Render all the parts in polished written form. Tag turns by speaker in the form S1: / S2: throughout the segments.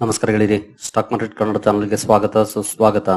S1: ನಮಸ್ಕಾರ ಗೆಳೆಯರಿ, stock market Kannada ಚಾನಲ್ಗೆ ಸ್ವಾಗತ ಸುಸ್ವಾಗತ.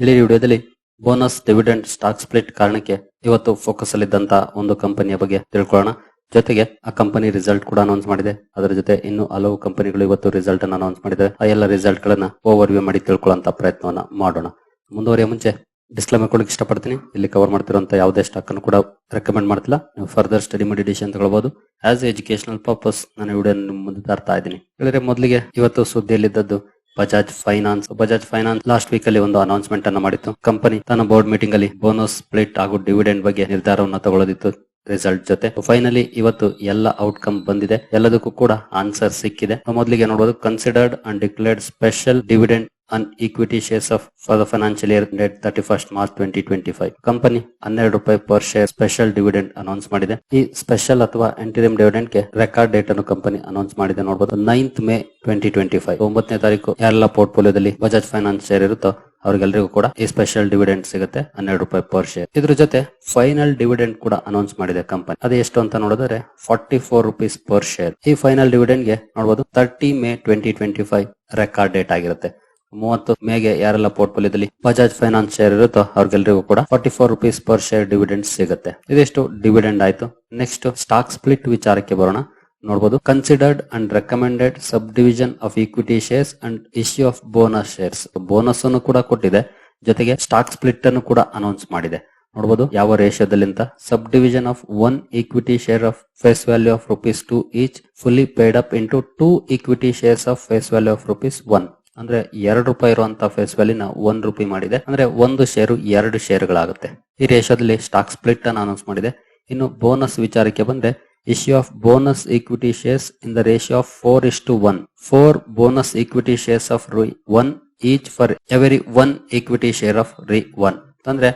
S1: ಗೆಳೆಯರಿ, ವಿಡಿಯೋದಲ್ಲಿ ಬೋನಸ್, ಡಿವಿಡೆಂಡ್, ಸ್ಟಾಕ್ ಸ್ಪ್ಲಿಟ್ ಕಾರಣಕ್ಕೆ ಇವತ್ತು ಫೋಕಸ್ ಅಲ್ಲಿದ್ದಂತ ಒಂದು ಕಂಪನಿಯ ಬಗ್ಗೆ ತಿಳ್ಕೊಳ್ಳೋಣ. ಜೊತೆಗೆ ಆ ಕಂಪನಿ ರಿಸಲ್ಟ್ ಕೂಡ ಅನೌನ್ಸ್ ಮಾಡಿದೆ. ಅದರ ಜೊತೆ ಇನ್ನು ಹಲವು ಕಂಪನಿಗಳು ಇವತ್ತು ರಿಸಲ್ಟ್ ಅನ್ನು ಅನೌನ್ಸ್ ಮಾಡಿದೆ. ಆ ಎಲ್ಲ ರಿಸಲ್ಟ್ ಗಳನ್ನ ಓವರ್ ವ್ಯೂ ಮಾಡಿ ತಿಳ್ಕೊಳ್ಳುವಂತ ಪ್ರಯತ್ನವನ್ನ ಮಾಡೋಣ. ಮುಂದುವರಿಯ ಮುಂಚೆ ಡಿಸ್ಕ್ಲೇಮರ್ ಕೊಡಕ್ಕೆ ಇಷ್ಟಪಡ್ತೀನಿ. ಇಲ್ಲಿ ಕವರ್ ಮಾಡ್ತಿರುವಂತ ಯಾವುದೇ ಸ್ಟಾಕ್ ಅನ್ನು ಕೂಡ ರೆಕಮೆಂಡ್ ಮಾಡ್ತಿಲ್ಲ. ನೀವು ಫರ್ದರ್ ಸ್ಟಡಿ ಮಾಡಿ ಡಿಸಿಷನ್ ತಗೊಳ್ಬಹುದು. ಆಸ್ ಎಜುಕೇಶನಲ್ ಪರ್ಪಸ್ ನಾನು ವಿಡಿಯೋ ಮುಂದೆ ತರ್ತಾ ಇದ್ದೀನಿ. ಹೇಳಿದ್ರೆ ಮೊದಲಿಗೆ ಇವತ್ತು ಸುದ್ದಿಯಲ್ಲಿದ್ದದ್ದು ಬಜಾಜ್ ಫೈನಾನ್ಸ್ ಲಾಸ್ಟ್ ವೀಕ್ ಅಲ್ಲಿ ಒಂದು ಅನೌನ್ಸ್ಮೆಂಟ್ ಅನ್ನು ಮಾಡಿತ್ತು. ಕಂಪನಿ ತನ್ನ ಬೋರ್ಡ್ ಮೀಟಿಂಗ್ ಅಲ್ಲಿ ಬೋನಸ್, ಸ್ಪ್ಲಿಟ್ ಹಾಗೂ ಡಿವಿಡೆಂಡ್ ಬಗ್ಗೆ ನಿರ್ಧಾರವನ್ನು ತಗೊಳ್ಳೋದಿತ್ತು ರಿಸಲ್ಟ್ ಜೊತೆ. ಫೈನಲಿ ಇವತ್ತು ಎಲ್ಲ ಔಟ್ಕಮ್ ಬಂದಿದೆ. ಎಲ್ಲದಕ್ಕೂ ಕೂಡ ಆನ್ಸರ್ ಸಿಕ್ಕಿದೆ. ಮೊದಲಿಗೆ ನೋಡಬಹುದು, considered and declared special dividend on equity shares of for the financial year ended 31st March 2025. Company 12 ರೂಪಾಯಿ per share special dividend announce ಮಾಡಿದೆ. ಈ ಸ್ಪೆಷಲ್ ಅಥವಾ ಇಂಟರಿಮ್ ಡಿವಿಡೆಂಡ್ ಗೆ ರೆಕಾರ್ಡ್ ಡೇಟ್ ಅನ್ನು ಕಂಪನಿ ಅನೌನ್ಸ್ ಮಾಡಿದೆ. ನೋಡಬಹುದು, 9th May 2025, 9ನೇ ತಾರೀಕು ಯಾರೆಲ್ಲ ಪೋರ್ಟ್ಫೋಲಿಯೋದಲ್ಲಿ ಬಜಾಜ್ ಫೈನಾನ್ಸ್ ಶೇರ್ ಇರುತ್ತೋ ಅವ್ರಿಗೆಲ್ಲರಿಗೂ ಕೂಡ ಈ ಸ್ಪೆಷಲ್ ಡಿವಿಡೆಂಡ್ ಸಿಗುತ್ತೆ, 12 ರೂಪಾಯಿ ಪರ್ ಶೇರ್. ಇದ್ರ ಜೊತೆ ಫೈನಲ್ ಡಿವಿಡೆಂಡ್ ಕೂಡ ಅನೌನ್ಸ್ ಮಾಡಿದೆ ಕಂಪನಿ. ಅದು ಎಷ್ಟು ಅಂತ ನೋಡಿದ್ರೆ 44 rupees ಪರ್ ಶೇರ್. ಈ ಫೈನಲ್ ಡಿವಿಡೆಂಡ್ ಗೆ ನೋಡಬಹುದು 30 May 2025 ರೆಕಾರ್ಡ್ ಡೇಟ್ ಆಗಿರುತ್ತೆ. 30 ಮೇಗೆ ಯಾರೆಲ್ಲ ಪೋರ್ಟ್ಫೋಲಿಯೋದಲ್ಲಿ ಬಜಾಜ್ ಫೈನಾನ್ಸ್ ಶೇರ್ ಇರುತ್ತೋ ಅವ್ರಿಗೆಲ್ಲರಿಗೂ ಕೂಡ 44 rupees ಪರ್ ಶೇರ್ ಡಿವಿಡೆಂಡ್ ಸಿಗುತ್ತೆ. ಇದಿಷ್ಟು ಡಿವಿಡೆಂಡ್ ಆಯ್ತು. ನೆಕ್ಸ್ಟ್ ಸ್ಟಾಕ್ ಸ್ಪ್ಲಿಟ್ ವಿಚಾರಕ್ಕೆ ಬರೋಣ. ನೋಡಬಹುದು, considered and recommended sub division of equity shares and issue of bonus shares. Bonus ಅನ್ನು ಕೂಡ ಕೊಟ್ಟಿದೆ, ಜೊತೆಗೆ ಸ್ಟಾಕ್ ಸ್ಪ್ಲಿಟ್ ಅನ್ನು ಕೂಡ ಅನೌನ್ಸ್ ಮಾಡಿದೆ. ನೋಡಬಹುದು ಯಾವ ರೇಷಿಯೋದಲ್ಲಿ ಅಂತ. Sub division of 1 equity share of face value of ₹2 each fully paid up into 2 equity shares of face value of ₹1. ಅಂದ್ರೆ 2 ರೂಪಾಯಿ ಇರುವಂತಹ ಫೇಸ್ ವ್ಯಾಲ್ಯೂನ 1 ರೂಪಾಯಿ ಮಾಡಿದೆ. ಅಂದ್ರೆ ಒಂದು ಶೇರು 2 ಶೇರುಗಳಾಗುತ್ತೆ. ಈ ರೇಷಿಯೋದಲ್ಲಿ ಸ್ಟಾಕ್ ಸ್ಪ್ಲಿಟ್ ಅನ್ನು ಅನೌನ್ಸ್ ಮಾಡಿದೆ. ಇನ್ನು ಬೋನಸ್ ವಿಚಾರಕ್ಕೆ ಬಂದ್ರೆ, issue of bonus equity shares in the ratio of 4:1. 4 bonus equity shares of ₹1 each for every 1 equity share of ₹1. ಅಂದ್ರೆ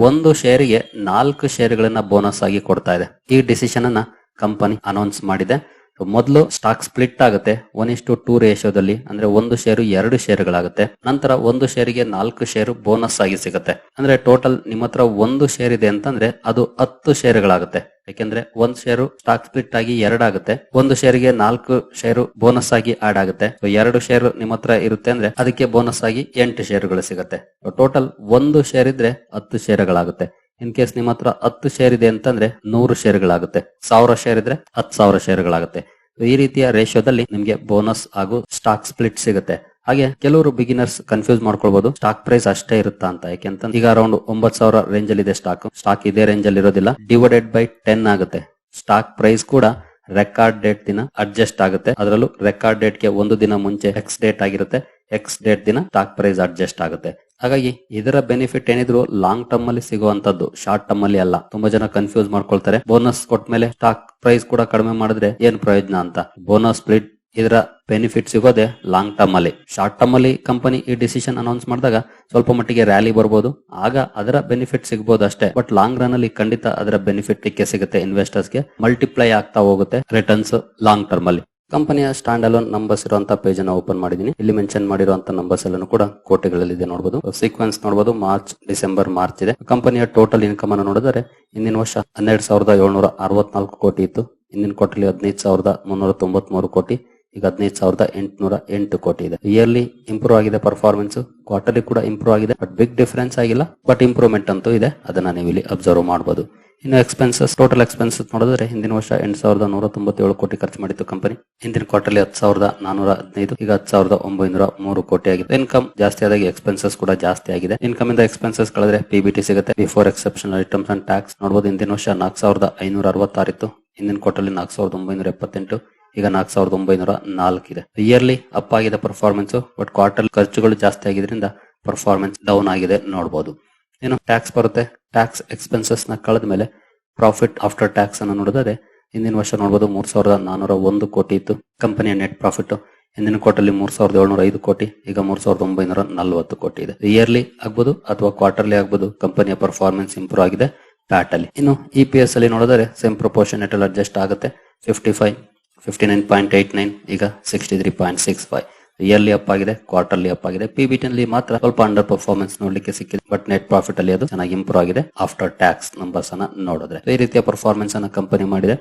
S1: ಒಂದು ಶೇರಿಗೆ 4 ಶೇರುಗಳನ್ನ ಬೋನಸ್ ಆಗಿ ಕೊಡ್ತಾ ಇದೆ. ಈ ಡಿಸಿಷನ್ ಅನ್ನ ಕಂಪನಿ ಅನೌನ್ಸ್ ಮಾಡಿದೆ. ಮೊದಲು ಸ್ಟಾಕ್ ಸ್ಪ್ಲಿಟ್ ಆಗುತ್ತೆ 1:2 ರೇಷಿಯೋದಲ್ಲಿ, ಅಂದ್ರೆ ಒಂದು ಶೇರು 2 ಶೇರುಗಳಾಗುತ್ತೆ. ನಂತರ ಒಂದು ಶೇರಿಗೆ 4 ಶೇರು ಬೋನಸ್ ಆಗಿ ಸಿಗುತ್ತೆ. ಅಂದ್ರೆ ಟೋಟಲ್ ನಿಮ್ಮ ಹತ್ರ ಒಂದು ಶೇರ್ ಇದೆ ಅಂತಂದ್ರೆ ಅದು 10 ಶೇರುಗಳಾಗುತ್ತೆ. ಯಾಕೆಂದ್ರೆ ಒಂದ್ ಶೇರು ಸ್ಟಾಕ್ ಸ್ಪ್ಲಿಟ್ ಆಗಿ 2 ಆಗುತ್ತೆ. ಒಂದು ಶೇರಿಗೆ 4 ಶೇರು ಬೋನಸ್ ಆಗಿ ಆಡ್ ಆಗುತ್ತೆ. 2 ಶೇರು ನಿಮ್ಮ ಹತ್ರ ಇರುತ್ತೆ ಅಂದ್ರೆ ಅದಕ್ಕೆ ಬೋನಸ್ ಆಗಿ 8 ಶೇರುಗಳು ಸಿಗುತ್ತೆ. ಟೋಟಲ್ ಒಂದು ಶೇರ್ ಇದ್ರೆ 10 ಶೇರುಗಳಾಗುತ್ತೆ. ಇನ್ ಕೇಸ್ ನಿಮ್ಮ ಹತ್ರ 10 ಶೇರ್ ಇದೆ ಅಂತಂದ್ರೆ 100 ಶೇರುಗಳಾಗುತ್ತೆ. 1000 ಶೇರ್ ಇದ್ರೆ 10,000 ಶೇರುಗಳಾಗುತ್ತೆ. ಈ ರೀತಿಯ ರೇಷಿಯೋದಲ್ಲಿ ನಿಮ್ಗೆ ಬೋನಸ್ ಹಾಗೂ ಸ್ಟಾಕ್ ಸ್ಪ್ಲಿಟ್ ಸಿಗುತ್ತೆ. ಹಾಗೆ ಕೆಲವರು ಬಿಗಿನರ್ಸ್ ಕನ್ಫ್ಯೂಸ್ ಮಾಡ್ಕೊಳ್ಬಹುದು, ಸ್ಟಾಕ್ ಪ್ರೈಸ್ ಅಷ್ಟೇ ಇರುತ್ತಾ ಅಂತ. ಯಾಕೆಂತ ಈಗ ಅರೌಂಡ್ 9,000 ರೇಂಜ್ ಅಲ್ಲಿ ಇದೆ ಸ್ಟಾಕ್ ಇದೇ ರೇಂಜ್ ಅಲ್ಲಿ ಇರೋದಿಲ್ಲ. ಡಿವೈಡೆಡ್ ಬೈ 10 ಆಗುತ್ತೆ. ಸ್ಟಾಕ್ ಪ್ರೈಸ್ ಕೂಡ ರೆಕಾರ್ಡ್ ಡೇಟ್ ದಿನ ಅಡ್ಜಸ್ಟ್ ಆಗುತ್ತೆ. ಅದರಲ್ಲೂ ರೆಕಾರ್ಡ್ ಡೇಟ್ ಗೆ ಒಂದು ದಿನ ಮುಂಚೆ ಎಕ್ಸ್ ಡೇಟ್ ಆಗಿರುತ್ತೆ. ಎಕ್ಸ್ ಡೇಟ್ ದಿನ ಸ್ಟಾಕ್ ಪ್ರೈಸ್ ಅಡ್ಜಸ್ಟ್ ಆಗುತ್ತೆ. ಹಾಗಾಗಿ ಇದರ ಬೆನಿಫಿಟ್ ಏನಿದ್ರು ಲಾಂಗ್ ಟರ್ಮ್ ಅಲ್ಲಿ ಸಿಗುವಂತದ್ದು, ಶಾರ್ಟ್ ಟರ್ಮ್ ಅಲ್ಲಿ ಅಲ್ಲ. ತುಂಬಾ ಜನ ಕನ್ಫ್ಯೂಸ್ ಮಾಡ್ಕೊಳ್ತಾರೆ. ಬೋನಸ್ ಕೊಟ್ಮೇಲೆ ಸ್ಟಾಕ್ ಪ್ರೈಸ್ ಕೂಡ ಕಡಿಮೆ ಮಾಡಿದ್ರೆ ಏನ್ ಪ್ರಯೋಜನ ಅಂತ. ಬೋನಸ್ ಸ್ಪ್ಲಿಟ್ ಇದರ ಬೆನಿಫಿಟ್ ಸಿಗೋದೆ ಲಾಂಗ್ ಟರ್ಮ್ ಅಲ್ಲಿ. ಶಾರ್ಟ್ ಟರ್ಮ್ ಅಲ್ಲಿ ಕಂಪನಿ ಈ ಡಿಸಿಷನ್ ಅನೌನ್ಸ್ ಮಾಡಿದಾಗ ಸ್ವಲ್ಪ ಮಟ್ಟಿಗೆ ರ್ಯಾಲಿ ಬರ್ಬೋದು, ಆಗ ಅದರ ಬೆನಿಫಿಟ್ ಸಿಗಬಹುದು ಅಷ್ಟೇ. ಬಟ್ ಲಾಂಗ್ ರನ್ ಅಲ್ಲಿ ಖಂಡಿತ ಅದರ ಬೆನಿಫಿಟ್ ಸಿಗುತ್ತೆ. ಇನ್ವೆಸ್ಟರ್ಸ್ ಗೆ ಮಲ್ಟಿಪ್ಲೈ ಆಗ್ತಾ ಹೋಗುತ್ತೆ ರಿಟರ್ನ್ಸ್ ಲಾಂಗ್ ಟರ್ಮ್ ಅಲ್ಲಿ. ಕಂಪನಿಯ ಸ್ಟ್ಯಾಂಡ್ ಅಲೋನ್ ನಂಬರ್ಸ್ ಇರುವಂತಹ ಪೇಜ್ ಅನ್ನು ಓಪನ್ ಮಾಡಿದೀನಿ. ಇಲ್ಲಿ ಮೆನ್ಷನ್ ಮಾಡಿರುವಂತಹ ನಂಬರ್ಸ್ ಎಲ್ಲಾನು ಕೂಡ ಕೋಟಿಗಳಲ್ಲಿ ಇದೆ. ನೋಡಬಹುದು ಸೀಕ್ವೆನ್ಸ್ ನೋಡಬಹುದು, ಮಾರ್ಚ್, ಡಿಸೆಂಬರ್, ಮಾರ್ಚ್ ಇದೆ. ಕಂಪನಿಯ ಟೋಟಲ್ ಇನ್ಕಮ್ ಅನ್ನು ನೋಡಿದರೆ ಹಿಂದಿನ ವರ್ಷ 12,764 ಕೋಟಿ ಇತ್ತು. ಹಿಂದಿನ ಕ್ವಾರ್ಟರ್ಲಿ 15,393 ಕೋಟಿ, ಈಗ 15,808 ಕೋಟಿ ಇದೆ. ಇಯರ್ಲಿ ಇಂಪ್ರೂವ್ ಆಗಿದೆ ಪರ್ಫಾರ್ಮೆನ್ಸ್, ಕ್ವಾರ್ಟರ್ಲಿ ಕೂಡ ಇಂಪ್ರೂವ್ ಆಗಿದೆ. ಬಟ್ ಬಿಗ್ ಡಿಫರೆನ್ಸ್ ಆಗಿಲ್ಲ, ಬಟ್ ಇಂಪ್ರೂವ್ಮೆಂಟ್ ಅಂತೂ ಇದೆ. ಅದನ್ನ ನೀವು ಇಲ್ಲಿ ಅಬ್ಸರ್ವ್ ಮಾಡಬಹುದು. ಇನ್ನು ಎಕ್ಸ್ಪೆನ್ಸಸ್, ಟೋಟಲ್ ಎಕ್ಸ್ಪೆನ್ಸಸ್ ನೋಡಿದ್ರೆ ಹಿಂದಿನ ವರ್ಷ 8,197 ಕೋಟಿ ಖರ್ಚು ಮಾಡಿತ್ತು ಕಂಪನಿ. ಹಿಂದಿನ ಕ್ವಾರ್ಟರ್ಲಿ 10,415, ಈಗ 10,903 ಕೋಟಿ ಆಗಿದೆ. ಇನ್ಕಮ್ ಜಾಸ್ತಿ ಆದಾಗ ಎಕ್ಸ್ಪೆನ್ಸಸ್ ಕೂಡ ಜಾಸ್ತಿ ಆಗಿದೆ. ಇನ್ಕಮ್ ಇಂದ ಎಕ್ಸ್ಪೆನ್ಸಸ್ ಕಳೆದ್ರೆ ಪಿಬಿಟಿ ಸಿಗುತ್ತೆ, before exceptional items and tax. ನೋಡಬಹುದು ಹಿಂದಿನ ವರ್ಷ 4,566 ಇತ್ತು. ಹಿಂದಿನ ಕ್ವಾರ್ಟರ್ಲಿ 4,978, ಈಗ 4,904 ಇದೆ. ಇಯರ್ಲಿ ಅಪ್ ಆಗಿದೆ ಪರ್ಫಾರ್ಮೆನ್ಸ್, ಬಟ್ ಕ್ವಾರ್ಟರ್ ಖರ್ಚುಗಳು ಜಾಸ್ತಿ ಆಗಿದ್ರಿಂದ ಪರ್ಫಾರ್ಮೆನ್ಸ್ ಡೌನ್ ಆಗಿದೆ ನೋಡಬಹುದು. ಏನು ಟ್ಯಾಕ್ಸ್ ಬರುತ್ತೆ, ಟ್ಯಾಕ್ಸ್ ಎಕ್ಸ್ಪೆನ್ಸಸ್ ನ ಕಳೆದ ಮೇಲೆ ಪ್ರಾಫಿಟ್ ಆಫ್ಟರ್ ಟ್ಯಾಕ್ಸ್ ಅನ್ನು ನೋಡಿದರೆ ಹಿಂದಿನ ವರ್ಷ ನೋಡಬಹುದು 3,401 ಕೋಟಿ ಇತ್ತು ಕಂಪನಿಯ ನೆಟ್ ಪ್ರಾಫಿಟ್. ಹಿಂದಿನ ಕ್ವಾರ್ಟರ್ಲಿ 3,705 ಕೋಟಿ, ಈಗ 3,940 ಕೋಟಿ ಇದೆ. ಇಯರ್ಲಿ ಆಗ್ಬಹುದು ಅಥವಾ ಕ್ವಾರ್ಟರ್ಲಿ ಆಗ್ಬಹುದು, ಕಂಪನಿಯ ಪರ್ಫಾರ್ಮೆನ್ಸ್ ಇಂಪ್ರೂವ್ ಆಗಿದೆ ಪ್ಯಾಟ್ ಅಲ್ಲಿ. ಇನ್ನು ಇಪಿಎಸ್ ಅಲ್ಲಿ ನೋಡಿದರೆ ಸೇಮ್ ಪ್ರಪೋರ್ಷನ್ ಅಡ್ಜಸ್ಟ್ ಆಗುತ್ತೆ. 59.89, ಈಗ 63.65. ಇಯರ್ಲಿ ಅಪ್ ಆಗಿದೆ, ಕ್ವಾರ್ಟರ್ಲಿ ಅಪ್ ಆಗಿದೆ. PBT ನಲ್ಲಿ ಮಾತ್ರ ಸ್ವಲ್ಪ ಅಂಡರ್ ಪರ್ಫಾರ್ಮೆನ್ಸ್ ನೋಡ್ಲಿಕ್ಕೆ ಸಿಕ್ಕಿದೆ. ಬಟ್ ನೆಟ್ ಪ್ರಾಫಿಟ್ ಅಲ್ಲಿ ಅದು ಚೆನ್ನಾಗಿ ಇಂಪ್ರೂವ್ ಆಗಿದೆ ಆಫ್ಟರ್ ಟ್ಯಾಕ್ಸ್ ನಂಬರ್ಸ್ ಅನ್ನ ನೋಡಿದ್ರೆ. ಈ ರೀತಿಯ ಪರ್ಫಾರ್ಮೆನ್ಸ್ ಅನ್ನ ಕಂಪನಿ ಮಾಡಿದೆ.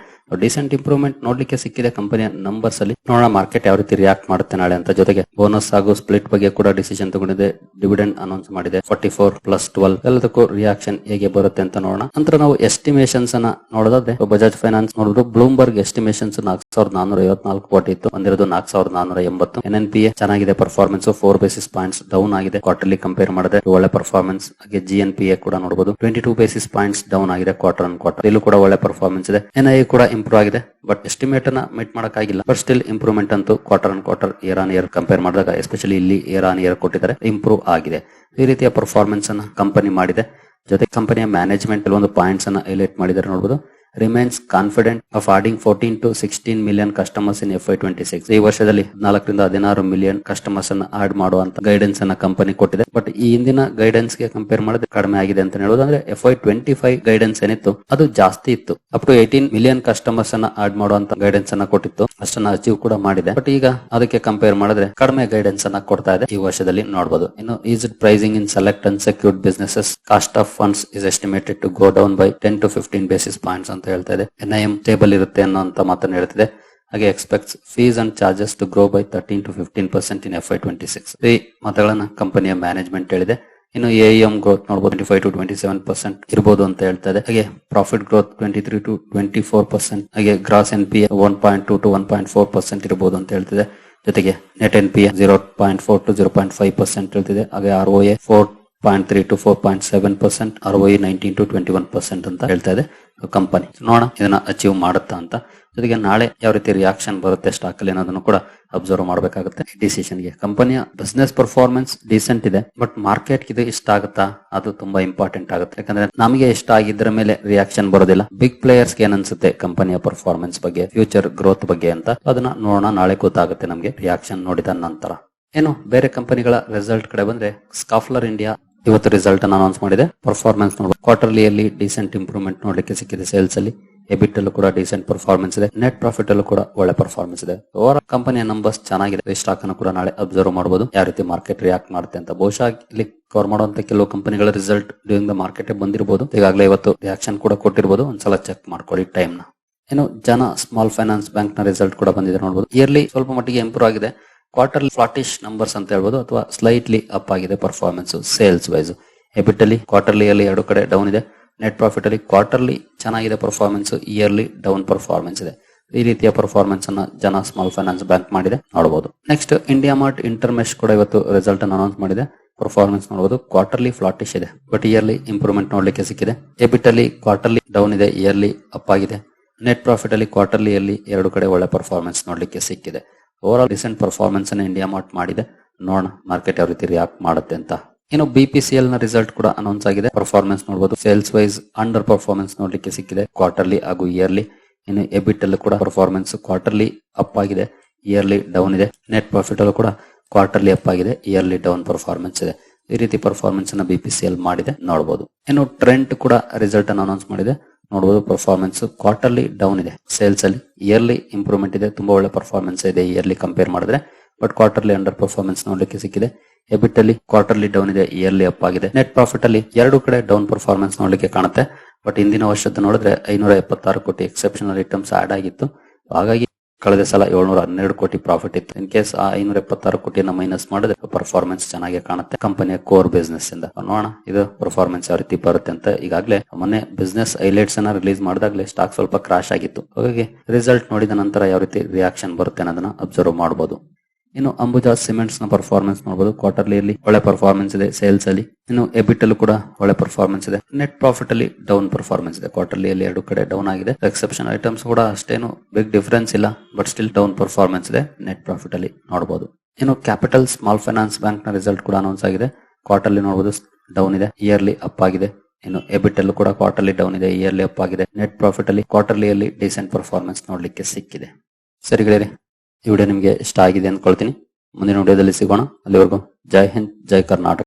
S1: ಡಿಸೆಂಟ್ ಇಂಪ್ರೂವ್ಮೆಂಟ್ ನೋಡ್ಲಿಕ್ಕೆ ಸಿಕ್ಕಿದೆ ಕಂಪನಿಯ ನಂಬರ್ಸ್ ಅಲ್ಲಿ. ನೋಡೋಣ ಮಾರ್ಕೆಟ್ ಯಾವ ರೀತಿ ರಿಯಾಕ್ಟ್ ಮಾಡುತ್ತೆ ನಾಳೆ ಅಂತ. ಜೊತೆಗೆ ಬೋನಸ್ ಹಾಗೂ ಸ್ಪ್ಲಿಟ್ ಬಗ್ಗೆ ಕೂಡ ಡಿಸಿಷನ್ ತಗೊಂಡಿದೆ. ಡಿವಿಡೆಂಡ್ ಅನೌನ್ಸ್ ಮಾಡಿದೆ. 44+12 ಎಲ್ಲದಕ್ಕೂ ರಿಯಾಕ್ಷನ್ ಹೇಗೆ ಬರುತ್ತೆ ಅಂತ ನೋಡೋಣ. ನಂತರ ನಾವು ಎಸ್ಟಿಮೇಷನ್ಸ್ ಅನ್ನ ನೋಡೋದಾದ್ರೆ ಬಜಾಜ್ ಫೈನಾನ್ಸ್ ನೋಡಿದ್ರು ಬ್ಲೂಮ್ಬರ್ಗ್ ಎಸ್ಟಿಮೇಷನ್ಸ್ 4454 ಕೋಟಿ ಇತ್ತು, ಬಂದಿರೋದು 4480. NNPA ಚೆನ್ನಾಗಿದೆ ಪರ್ಫಾರ್ಮೆನ್ಸ್, 4 ಬೇಸಿಸ್ ಪಾಯಿಂಟ್ಸ್ ಡೌನ್ ಆಗಿದೆ ಕ್ವಾರ್ಟರ್ಲಿ ಕಂಪೇರ್ ಮಾಡಿದ್ರೆ, ಒಳ್ಳೆ ಪರ್ಫಾರ್ಮೆನ್ಸ್. ಹಾಗೆ GNPA ಕೂಡ ನೋಡಬಹುದು 22 ಬೇಸಿಸ್ ಪಾಯಿಂಟ್ಸ್ ಡೌನ್ ಆಗಿದೆ ಕ್ವಾರ್ಟರ್ ಆನ್ ಕ್ವಾರ್ಟರ್, ಇಲ್ಲೂ ಕೂಡ ಒಳ್ಳೆ ಪರ್ಫಾರ್ಮೆನ್ಸ್ ಇದೆ. NIA ಕೂಡ ಇಂಪ್ರೂವ್ ಆಗಿದೆ, ಬಟ್ ಎಸ್ಟಿಮೇಟ್ ಅನ್ನ ಮೀಟ್ ಮಾಡಕ್ಕಾಗಿಲ್ಲ. ಬಟ್ ಸ್ಟಿಲ್ ಇಂಪ್ರೂವ್ಮೆಂಟ್ ಅಂತೂ quarter on quarter year on year compare ಮಾಡಿದಾಗ, ಎಸ್ಪೆಷಲಿ ಇಲ್ಲಿ ಇಯರ್ ಆನ್ ಇಯರ್ ಕೊಟ್ಟಿದ್ದಾರೆ, ಇಂಪ್ರೂವ್ ಆಗಿದೆ. ಈ ರೀತಿಯ ಪರ್ಫಾರ್ಮೆನ್ಸ್ ಅನ್ನ ಕಂಪನಿ ಮಾಡಿದೆ. ಜೊತೆ ಕಂಪನಿಯ ಮ್ಯಾನೇಜ್ಮೆಂಟ್ ಕೆಲವೊಂದು ಪಾಯಿಂಟ್ಸ್ ಅನ್ನ ಹೈಲೈಟ್ ಮಾಡಿದ್ದಾರೆ ನೋಡಬಹುದು. Remains confident of adding 14 to 16 million customers in FY26. ಈ ವರ್ಷದಲ್ಲಿ 4 ರಿಂದ 16 ಮಿಲಿಯನ್ ಕಸ್ಟಮರ್ಸ್ ಅನ್ನ ಆಡ್ ಮಾಡುವಂತ ಗೈಡೆನ್ಸ್ ಅನ್ನ ಕಂಪನಿ ಕೊಟ್ಟಿದೆ. ಬಟ್ ಈ ಹಿಂದಿನ ಗೈಡೆನ್ಸ್ ಗೆ ಕಂಪೇರ್ ಮಾಡಿದ್ರೆ ಕಡಿಮೆ ಆಗಿದೆ ಅಂತ ಹೇಳೋದು. ಅಂದ್ರೆ FY25 ಗೈಡೆನ್ಸ್ ಏನಿತ್ತು ಅದು ಜಾಸ್ತಿ ಇತ್ತು. ಅಪ್ ಟು 18 ಮಿಲಿಯನ್ ಕಸ್ಟಮರ್ಸ್ ಅನ್ನ ಆಡ್ ಮಾಡುವಂತ ಗೈಡೆನ್ಸ್ ಅನ್ನ ಕೊಟ್ಟಿತ್ತು, ಅಷ್ಟನ್ನ ಅಚೀವ್ ಕೂಡ ಮಾಡಿದೆ. ಬಟ್ ಈಗ ಅದಕ್ಕೆ ಕಂಪೇರ್ ಮಾಡಿದ್ರೆ ಕಡಿಮೆ ಗೈಡೆನ್ಸ್ ಅನ್ನ ಕೊಡ್ತಾ ಇದೆ ಈ ವರ್ಷದಲ್ಲಿ ನೋಡಬಹುದು. ಇನ್ನು eased pricing in select and secured businesses, cost of funds is estimated to go down by 10 to 15 basis points ಅಂತ ಹೇಳ್ತಾ ಇದೆ. NIM ಸ್ಟೇಬಲ್ ಇರುತ್ತೆ ಅನ್ನೋಂತ ಮಾತನ್ನು ಹೇಳ್ತಿದೆ. ಹಾಗೆ expects fees and charges to grow by 13 to 15% in FY26. ಈ ಮಾತುಗಳನ್ನ ಕಂಪನಿಯ ಮ್ಯಾನೇಜ್ಮೆಂಟ್ ಹೇಳಿದೆ. ಇನ್ನು AUM ಗ್ರೋತ್ ನೋಡಬಹುದು 25 to 27% ಇರಬಹುದು ಅಂತ ಹೇಳ್ತಾ ಇದೆ. ಹಾಗೆ ಪ್ರಾಫಿಟ್ ಗ್ರೋತ್ 23 to 24%, ಹಾಗೆ ಗ್ರಾಸ್ NPA 1.2 to 1.4% ಇರಬಹುದು ಅಂತ ಹೇಳ್ತಿದೆ. ಜೊತೆಗೆ ನೆಟ್ NPA 0.4 to 0.5% ಹೇಳ್ತಿದೆ. ಹಾಗೆ ROA 4.3 to 4.7%, ROE 19 to 21% ಅಂತ ಹೇಳ್ತಾ ಇದೆ ಕಂಪನಿ. ನೋಡೋಣ ಇದನ್ನ ಅಚೀವ್ ಮಾಡುತ್ತಾ ಅಂತ. ಜೊತೆಗೆ ನಾಳೆ ಯಾವ ರೀತಿ ರಿಯಾಕ್ಷನ್ ಬರುತ್ತೆ ಸ್ಟಾಕ್ ಅಲ್ಲಿ ಅನ್ನೋದನ್ನು ಕೂಡ ಅಬ್ಸರ್ವ್ ಮಾಡಬೇಕಾಗುತ್ತೆ. ಡಿಸಿಷನ್ ಗೆ ಕಂಪನಿಯ ಬಿಸ್ನೆಸ್ ಪರ್ಫಾರ್ಮೆನ್ಸ್ ಡೀಸೆಂಟ್ ಇದೆ, ಬಟ್ ಮಾರ್ಕೆಟ್ ಇದು ಇಷ್ಟ ಆಗುತ್ತಾ ಅದು ತುಂಬಾ ಇಂಪಾರ್ಟೆಂಟ್ ಆಗುತ್ತೆ. ಯಾಕಂದ್ರೆ ನಮಗೆ ಇಷ್ಟ ಆಗಿದ್ರ ಮೇಲೆ ರಿಯಾಕ್ಷನ್ ಬರೋದಿಲ್ಲ. ಬಿಗ್ ಪ್ಲೇಯರ್ಸ್ ಏನ್ ಅನ್ಸುತ್ತೆ ಕಂಪನಿಯ ಪರ್ಫಾರ್ಮೆನ್ಸ್ ಬಗ್ಗೆ, ಫ್ಯೂಚರ್ ಗ್ರೋತ್ ಬಗ್ಗೆ ಅಂತ, ಅದನ್ನ ನೋಡೋಣ ನಾಳೆ ಗೊತ್ತಾಗುತ್ತೆ ನಮಗೆ ರಿಯಾಕ್ಷನ್ ನೋಡಿದ ನಂತರ. ಏನು ಬೇರೆ ಕಂಪನಿಗಳ ರಿಸಲ್ಟ್ ಕಡೆ ಬಂದ್ರೆ, ಸ್ಕಾಫ್ಲರ್ ಇಂಡಿಯಾ ಇವತ್ತು ರಿಸಲ್ಟ್ ಅನ್ನು ಅನೌನ್ಸ್ ಮಾಡಿದೆ. ಪರ್ಫಾರ್ಮೆನ್ಸ್ ನೋಡಬಹುದು ಕ್ವಾರ್ಟರ್ಲಿಯಲ್ಲಿ ಡೀಸೆಂಟ್ ಇಂಪ್ರೂವ್ಮೆಂಟ್ ನೋಡಲಿಕ್ಕೆ ಸಿಕ್ಕಿದೆ. ಸೇಲ್ಸ್ ಅಲ್ಲಿ, ಎಬಿಟ್ ಅಲ್ಲೂ ಕೂಡ ಡೀಸೆಂಟ್ ಪರ್ಫಾರ್ಮೆನ್ಸ್ ಇದೆ. ನೆಟ್ ಪ್ರಾಫಿಟ್ ಅಲ್ಲೂ ಕೂಡ ಒಳ್ಳೆ ಪರ್ಫಾರ್ಮೆನ್ಸ್ ಇದೆ. ಓವರ್ ಕಂಪನಿಯ ನಂಬರ್ಸ್ ಚೆನ್ನಾಗಿದೆ. ಈ ಸ್ಟಾಕ್ ಅನ್ನು ಕೂಡ ನಾಳೆ ಅಬ್ಸರ್ವ್ ಮಾಡಬಹುದು ಯಾವ ರೀತಿ ಮಾರ್ಕೆಟ್ ರಿಯಾಕ್ಟ್ ಮಾಡುತ್ತೆ ಅಂತ. ಬಹುಶಃ ಇಲ್ಲಿ ಕವರ್ ಮಾಡುವಂತ ಕೆಲವು ಕಂಪನಿಗಳ ರಿಸಲ್ಟ್ ಡ್ಯೂರಿಂಗ್ ದ ಮಾರ್ಕೆಟ್ ಬಂದಿರಬಹುದು. ಈಗಾಗಲೇ ಇವತ್ತು ರಿಯಾಕ್ಷನ್ ಕೂಡ ಕೊಟ್ಟಿರಬಹುದು. ಒಂದ್ಸಲ ಚೆಕ್ ಮಾಡ್ಕೊಳ್ಳಿ ಟೈಮ್ ನ. ಇನ್ನು ಜನ ಸ್ಮಾಲ್ ಫೈನಾನ್ಸ್ ಬ್ಯಾಂಕ್ ನ ರಿಸಲ್ಟ್ ಕೂಡ ಬಂದಿದೆ ನೋಡಬಹುದು. ಇಯರ್ಲಿ ಸ್ವಲ್ಪ ಮಟ್ಟಿಗೆ ಇಂಪ್ರೂವ್ ಆಗಿದೆ. ಕ್ವಾರ್ಟರ್ಲಿ ಫ್ಲಾಟಿಶ್ ನಂಬರ್ಸ್ ಅಂತ ಹೇಳ್ಬೋದು, ಅಥವಾ ಸ್ಲೈಟ್ಲಿ ಅಪ್ ಆಗಿದೆ ಪರ್ಫಾರ್ಮೆನ್ಸ್ ಸೇಲ್ಸ್ ವೈಸ್. ಎಬಿಟ್ ಅಲ್ಲಿ ಕ್ವಾರ್ಟರ್ಲಿಯಲ್ಲಿ 2 ಕಡೆ ಡೌನ್ ಇದೆ. ನೆಟ್ ಪ್ರಾಫಿಟ್ ಅಲ್ಲಿ ಕ್ವಾರ್ಟರ್ಲಿ ಚೆನ್ನಾಗಿದೆ ಪರ್ಫಾರ್ಮೆನ್ಸ್, ಇಯರ್ಲಿ ಡೌನ್ ಪರ್ಫಾರ್ಮೆನ್ಸ್ ಇದೆ. ಈ ರೀತಿಯ ಪರ್ಫಾರ್ಮೆನ್ಸ್ ಅನ್ನ ಜನ ಸ್ಮಾಲ್ ಫೈನಾನ್ಸ್ ಬ್ಯಾಂಕ್ ಮಾಡಿದೆ ನೋಡಬಹುದು. ನೆಕ್ಸ್ಟ್ ಇಂಡಿಯಾ ಮಾರ್ಟ್ ಇಂಟರ್ಮೆಶ್ ಕೂಡ ಇವತ್ತು ರಿಸಲ್ಟ್ ಅನ್ನು ಅನೌನ್ಸ್ ಮಾಡಿದೆ. ಪರ್ಫಾರ್ಮೆನ್ಸ್ ನೋಡಬಹುದು ಕ್ವಾರ್ಟರ್ಲಿ ಫ್ಲಾಟಿಶ್ ಇದೆ, ಬಟ್ ಇಯರ್ಲಿ ಇಂಪ್ರೂವ್ಮೆಂಟ್ ನೋಡ್ಲಿಕ್ಕೆ ಸಿಕ್ಕಿದೆ. ಎಬಿಟ್ ಅಲ್ಲಿ ಕ್ವಾರ್ಟರ್ಲಿ ಡೌನ್ ಇದೆ, ಇಯರ್ಲಿ ಅಪ್ ಆಗಿದೆ. ನೆಟ್ ಪ್ರಾಫಿಟ್ ಅಲ್ಲಿ ಕ್ವಾರ್ಟರ್ಲಿಯಲ್ಲಿ 2 ಕಡೆ ಒಳ್ಳೆ ಪರ್ಫಾರ್ಮೆನ್ಸ್ ನೋಡ್ಲಿಕ್ಕೆ ಸಿಕ್ಕಿದೆ. ಓವರ್ ಆಲ್ ರೀಸೆಂಟ್ ಪರ್ಫಾರ್ಮೆನ್ಸ್ ಅನ್ನು ಇಂಡಿಯಾ ಮಾರ್ಟ್ ಮಾಡಿದೆ. ನೋಡೋಣ ಮಾರ್ಕೆಟ್ ಯಾವ ರೀತಿ ರಿಯಾಕ್ಟ್ ಮಾಡುತ್ತೆ ಅಂತ. ಇನ್ನು BPCL ನ ರಿಸಲ್ಟ್ ಕೂಡ ಅನೌನ್ಸ್ ಆಗಿದೆ. ಪರ್ಫಾರ್ಮೆನ್ಸ್ ನೋಡಬಹುದು ಸೇಲ್ಸ್ ವೈಸ್ ಅಂಡರ್ ಪರ್ಫಾರ್ಮೆನ್ಸ್ ನೋಡ್ಲಿಕ್ಕೆ ಸಿಕ್ಕಿದೆ ಕ್ವಾರ್ಟರ್ಲಿ ಹಾಗೂ ಇಯರ್ಲಿ. ಇನ್ನು ಎಬಿಟ್ ಅಲ್ಲೂ ಕೂಡ ಪರ್ಫಾರ್ಮೆನ್ಸ್ ಕ್ವಾರ್ಟರ್ಲಿ ಅಪ್ ಆಗಿದೆ, ಇಯರ್ಲಿ ಡೌನ್ ಇದೆ. ನೆಟ್ ಪ್ರಾಫಿಟ್ ಅಲ್ಲೂ ಕೂಡ ಕ್ವಾರ್ಟರ್ಲಿ ಅಪ್ ಆಗಿದೆ, ಇಯರ್ಲಿ ಡೌನ್ ಪರ್ಫಾರ್ಮೆನ್ಸ್ ಇದೆ. ಈ ರೀತಿ ಪರ್ಫಾರ್ಮೆನ್ಸ್ ಅನ್ನ BPCL ಮಾಡಿದೆ ನೋಡಬಹುದು. ಇನ್ನು ಟ್ರೆಂಟ್ ಕೂಡ ರಿಸಲ್ಟ್ ಅನ್ನು ಅನೌನ್ಸ್ ಮಾಡಿದೆ ನೋಡಬಹುದು. ಪರ್ಫಾರ್ಮೆನ್ಸ್ ಕ್ವಾರ್ಟರ್ಲಿ ಡೌನ್ ಇದೆ ಸೇಲ್ಸ್ ಅಲ್ಲಿ, ಇಯರ್ಲಿ ಇಂಪ್ರೂವ್ಮೆಂಟ್ ಇದೆ. ತುಂಬಾ ಒಳ್ಳೆ ಪರ್ಫಾರ್ಮೆನ್ಸ್ ಇದೆ ಇಯರ್ಲಿ ಕಂಪೇರ್ ಮಾಡಿದ್ರೆ, ಬಟ್ ಕ್ವಾರ್ಟರ್ಲಿ ಅಂಡರ್ ಪರ್ಫಾರ್ಮೆನ್ಸ್ ನೋಡ್ಲಿಕ್ಕೆ ಸಿಕ್ಕಿದೆ. ಎಬಿಟ್ ಅಲ್ಲಿ ಕ್ವಾರ್ಟರ್ಲಿ ಡೌನ್ ಇದೆ, ಇಯರ್ಲಿ ಅಪ್ ಆಗಿದೆ. ನೆಟ್ ಪ್ರಾಫಿಟ್ ಅಲ್ಲಿ 2 ಕಡೆ ಡೌನ್ ಪರ್ಫಾರ್ಮೆನ್ಸ್ ನೋಡ್ಲಿಕ್ಕೆ ಕಾಣುತ್ತೆ. ಬಟ್ ಹಿಂದಿನ ವರ್ಷದ ನೋಡಿದ್ರೆ 576 ಕೋಟಿ ಎಕ್ಸೆಪ್ಷನಲ್ ಐಟಮ್ಸ್ ಆಡ್ ಆಗಿತ್ತು. ಹಾಗಾಗಿ ಕಳೆದ ಸಲ 712 ಕೋಟಿ ಪ್ರಾಫಿಟ್ ಇತ್ತು. ಇನ್ ಕೇಸ್ ಆ 576 ಕೋಟಿಯನ್ನ ಮೈನಸ್ ಮಾಡಿದ್ರೆ ಪರ್ಫಾರ್ಮೆನ್ಸ್ ಚೆನ್ನಾಗಿ ಕಾಣುತ್ತೆ ಕಂಪನಿಯ ಕೋರ್ ಬಿಸ್ನೆಸ್ ಇಂದ. ನೋಡೋಣ ಇದು ಪರ್ಫಾರ್ಮೆನ್ಸ್ ಯಾವ ರೀತಿ ಬರುತ್ತೆ ಅಂತ. ಈಗಾಗಲೇ ಮೊನ್ನೆ ಬಿಸ್ನೆಸ್ ಹೈಲೈಟ್ಸ್ ಅನ್ನ ರಿಲೀಸ್ ಮಾಡಿದಾಗಲೇ ಸ್ಟಾಕ್ ಸ್ವಲ್ಪ ಕ್ರಾಶ್ ಆಗಿತ್ತು. ಹಾಗಾಗಿ ರಿಸಲ್ಟ್ ನೋಡಿದ ನಂತರ ಯಾವ ರೀತಿ ರಿಯಾಕ್ಷನ್ ಬರುತ್ತೆ ಅನ್ನೋದನ್ನ ಅಬ್ಸರ್ವ್ ಮಾಡಬಹುದು. ಇನ್ನು ಅಂಬುಜಾ ಸಿಮೆಂಟ್ಸ್ ನ ಪರ್ಫಾರ್ಮೆನ್ಸ್ ನೋಡಬಹುದು. ಕ್ವಾರ್ಟರ್ಲಿಯಲ್ಲಿ ಒಳ್ಳೆ ಪರ್ಫಾರ್ಮೆನ್ಸ್ ಇದೆ ಸೇಲ್ಸ್ ಅಲ್ಲಿ. ಇನ್ನು ಎಬಿಟ್ ಅಲ್ಲೂ ಕೂಡ ಒಳ್ಳೆ ಪರ್ಫಾರ್ಮೆನ್ಸ್ ಇದೆ. ನೆಟ್ ಪ್ರಾಫಿಟ್ ಅಲ್ಲಿ ಡೌನ್ ಪರ್ಫಾರ್ಮೆನ್ಸ್ ಇದೆ. ಕ್ವಾರ್ಟರ್ಲಿಯಲ್ಲಿ 2 ಕಡೆ ಡೌನ್ ಆಗಿದೆ. ಎಕ್ಸೆಪ್ಷನ್ ಐಟಮ್ಸ್ ಕೂಡ ಅಷ್ಟೇನು ಬಿಗ್ ಡಿಫರೆನ್ಸ್ ಇಲ್ಲ, ಬಟ್ ಸ್ಟಿಲ್ ಡೌನ್ ಪರ್ಫಾರ್ಮೆನ್ಸ್ ಇದೆ ನೆಟ್ ಪ್ರಾಫಿಟ್ ಅಲ್ಲಿ ನೋಡಬಹುದು. ಇನ್ನು ಕ್ಯಾಪಿಟಲ್ ಸ್ಮಾಲ್ ಫೈನಾನ್ಸ್ ಬ್ಯಾಂಕ್ ನ ರಿಸಲ್ಟ್ ಕೂಡ ಅನೌನ್ಸ್ ಆಗಿದೆ. ಕ್ವಾರ್ಟರ್ಲಿ ನೋಡಬಹುದು ಡೌನ್ ಇದೆ, ಇಯರ್ಲಿ ಅಪ್ ಆಗಿದೆ. ಇನ್ನು ಎಬಿಟ್ ಅಲ್ಲೂ ಕೂಡ ಕ್ವಾರ್ಟರ್ಲಿ ಡೌನ್ ಇದೆ, ಇಯರ್ಲಿ ಅಪ್ ಆಗಿದೆ. ನೆಟ್ ಪ್ರಾಫಿಟ್ ಅಲ್ಲಿ ಕ್ವಾರ್ಟರ್ಲಿಯಲ್ಲಿ ಡೀಸೆಂಟ್ ಪರ್ಫಾರ್ಮೆನ್ಸ್ ನೋಡ್ಲಿಕ್ಕೆ ಸಿಕ್ಕಿದೆ. ಸರಿ ಗೆಳೆಯರೆ, ಈ ವಿಡಿಯೋ ನಿಮಗೆ ಇಷ್ಟ ಆಗಿದೆ ಅಂದ್ಕೊಳ್ತೀನಿ. ಮುಂದಿನ ವಿಡಿಯೋದಲ್ಲಿ ಸಿಗೋಣ. ಅಲ್ಲಿವರೆಗೂ ಜೈ ಹಿಂದ್, ಜೈ ಕರ್ನಾಟಕ.